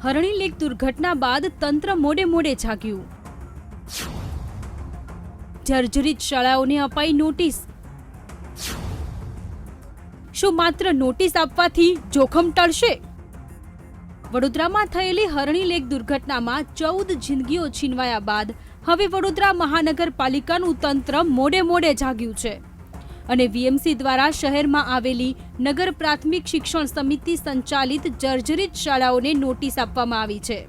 હરણી lake દુર્ઘટના બાદ તંત્ર મોડે મોડે જાગ્યું। જર્જરિત શાળાઓને અપાઈ નોટિસ। શું માત્ર નોટિસ આપવાથી જોખમ ટળશે? વડોદરામાં થયેલી હરણી લેક દુર્ઘટનામાં 14 જિંદગીઓ છીનવાયા બાદ હવે વડોદરા મહાનગરપાલિકાનું તંત્ર મોડે મોડે જાગ્યું છે અને વીએમસી દ્વારા શહેરમાં આવેલી નગર પ્રાથમિક શિક્ષણ સમિતિ સંચાલિત જર્જરિત શાળાઓને નોટિસ આપવામાં આવી છે,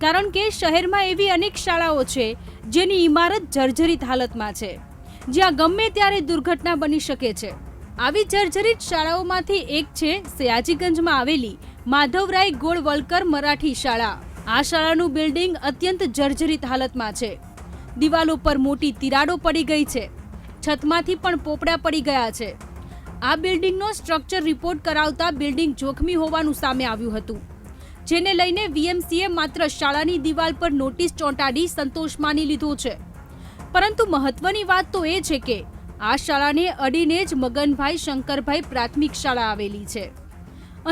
કારણ કે શહેરમાં એવી અનેક શાળાઓ છે જેની ઇમારત જર્જરિત હાલતમાં છે, જ્યાં ગમે ત્યારે દુર્ઘટના બની શકે છે। આવી જર્જરિત શાળાઓમાંથી એક છે સયાજીગંજમાં આવેલી માધવરાય ગોળવલકર મરાઠી શાળા। આ શાળાનું બિલ્ડિંગ અત્યંત જર્જરિત હાલતમાં છે। દિવાલો પર મોટી તિરાડો પડી ગઈ છે, છતમાંથી પણ પોપડા પડી ગયા છે। આ બિલ્ડિંગનો સ્ટ્રક્ચર રિપોર્ટ કરાવતા બિલ્ડિંગ જોખમી હોવાનું સામે આવ્યું હતું, જેને લઈને વીએમસીએ માત્ર શાળાની દિવાલ પર નોટિસ ચોંટાડી સંતોષ માની લીધો છે। પરંતુ મહત્વની વાત તો એ છે કે આ શાળાને અડીને જ મગનભાઈ શંકરભાઈ પ્રાથમિક શાળા આવેલી છે।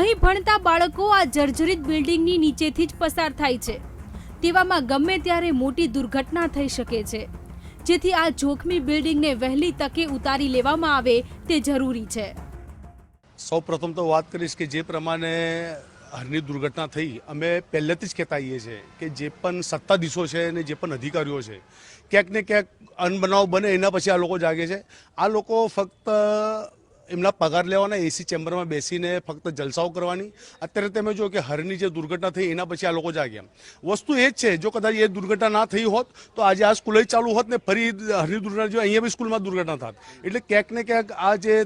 અહીં ભણતા બાળકો આ જર્જરિત બિલ્ડિંગની નીચેથી જ પસાર થાય છે। તેવામાં ગમે ત્યારે મોટી દુર્ઘટના થઈ શકે છે, જેથી આ જોખમી બિલ્ડિંગને વહેલી તકે ઉતારી લેવામાં આવે તે જરૂરી છે। સૌપ્રથમ તો વાત કરીશ કે જે પ્રમાણે હરની દુર્ઘટના થઈ, અમે પહેલેથી જ કહેતા આવીએ છીએ કે જે પણ સત્તાધીશો છે અને જે પણ અધિકારીઓ છે, ક્યાંક ને ક્યાંક અનબનાવ બને એના પછી આ લોકો જાગે છે। આ લોકો ફક્ત એમના પગાર લેવાના, એસી ચેમ્બરમાં બેસીને ફક્ત જલસાઓ કરવાની। અત્યારે તમે જો કે હરની જે દુર્ઘટના થઈ એના પછી આ લોકો જાગ્યા। વસ્તુ એ જ છે, જો કદાચ એ દુર્ઘટના ના થઈ હોત તો આજે આ સ્કૂલે ચાલુ હોત ને ફરી હરની દુર્ઘટના જો અહીંયા બી સ્કૂલમાં દુર્ઘટના થાત। એટલે ક્યાંક ને ક્યાંક આ જે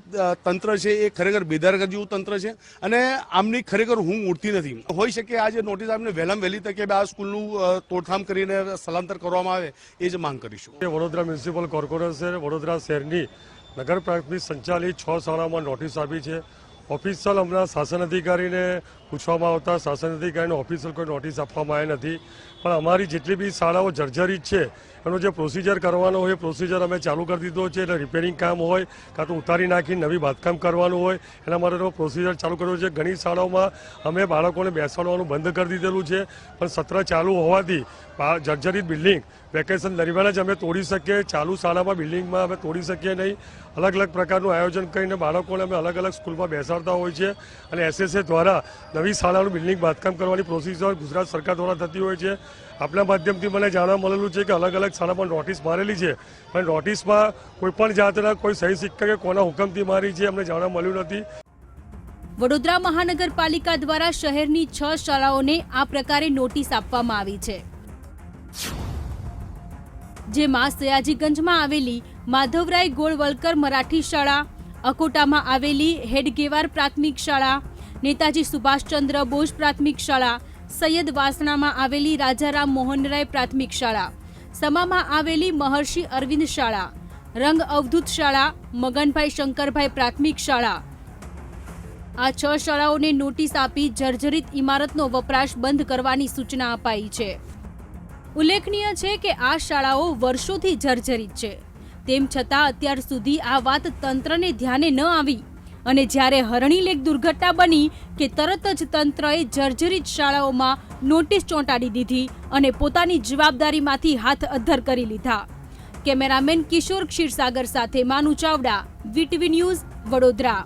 તંત્ર છે એ ખરેખર બેદરકાર જેવું તંત્ર છે અને આમની ખરેખર ઊંઘ ઉડતી નથી। હોઈ શકે આજે નોટિસ આપીને વહેલામાં વહેલી તકે આ સ્કૂલનું તોડફામ કરીને સ્થળાંતર કરવામાં આવે એ જ માંગ કરીશું। વડોદરા મ્યુનિસિપલ કોર્પોરેશન વડોદરા શહેરની નગર પ્રાથમિક સંચાલિત 6 શાળામાં નોટિસ આપી છે। ઓફિશિયલ હમણાં શાસન અધિકારીને પૂછવામાં આવતા શાસન અધિકારીને ઓફિશિયલ કોઈ નોટિસ આપવામાં આવી નથી, પણ અમારી જેટલી બી શાળાઓ જર્જરિત છે એનો જે પ્રોસિજર કરવાનો હોય એ પ્રોસિજર અમે ચાલુ કરી દીધો છે। એટલે રિપેરિંગ કામ હોય કાં તો ઉતારી નાખી નવી બાંધકામ કરવાનું હોય એના માટેનો પ્રોસિજર ચાલુ કર્યો છે। ઘણી શાળાઓમાં અમે બાળકોને બેસાડવાનું બંધ કરી દીધેલું છે, પણ સત્ર ચાલુ હોવાથી જર્જરિત બિલ્ડિંગ વેકેશન દરમિયાન જ અમે તોડી શકીએ, ચાલુ શાળામાં બિલ્ડિંગમાં અમે તોડી શકીએ નહીં। અલગ અલગ પ્રકારનું આયોજન કરીને બાળકોને અમે અલગ અલગ સ્કૂલમાં બેસાડતા હોય છે અને એસએસએ દ્વારા નવી શાળાનું બિલ્ડિંગ બાંધકામ કરવાની પ્રોસિજર ગુજરાત સરકાર દ્વારા થતી હોય છે। આપણા માધ્યમથી મને જાણવા મળેલું છે કે અલગ અલગ શાળામાં નોટિસ મારેલી છે, પણ નોટિસમાં કોઈપણ જાતના કોઈ સહી સિક્કા કે કોના હુકમથી મારી છે અમને જાણવા મળ્યું નથી। વડોદરા મહાનગરપાલિકા દ્વારા શહેરની 6 શાળાઓને આ પ્રકારે નોટિસ આપવામાં આવી છે, જેમાં સયાજીગંજમાં આવેલી માધવરાય ગોળવલકર મરાઠી શાળા, અકોટામાં આવેલી હેડગેવાર પ્રાથમિક શાળા, નેતાજી સુભાષચંદ્ર બોઝ પ્રાથમિક શાળા, સૈયદ વાસણામાં આવેલી રાજારામ મોહનરાય પ્રાથમિક શાળા, સમામાં આવેલી મહર્ષિ અરવિંદ શાળા, રંગ અવધૂત શાળા, મગનભાઈ શંકરભાઈ પ્રાથમિક શાળા। આ 6 શાળાઓને નોટિસ આપી જર્જરિત ઇમારતનો વપરાશ બંધ કરવાની સૂચના અપાઈ છે। ઉલ્લેખનીય છે કે આ શાળાઓ વર્ષોથી જર્જરિત છે, તેમ છતાં અત્યાર સુધી આ વાત તંત્રને ધ્યાને ન આવી અને જ્યારે હરણી લેક દુર્ઘટના બની કે તરત જ તંત્રએ જર્જરિત શાળાઓમાં નોટિસ ચોંટાડી દીધી અને પોતાની જવાબદારીમાંથી હાથ અદ્ધર કરી લીધા। કેમેરામેન કિશોર ક્ષીરસાગર સાથે માનુ ચાવડા, વીટીવી ન્યૂઝ, વડોદરા।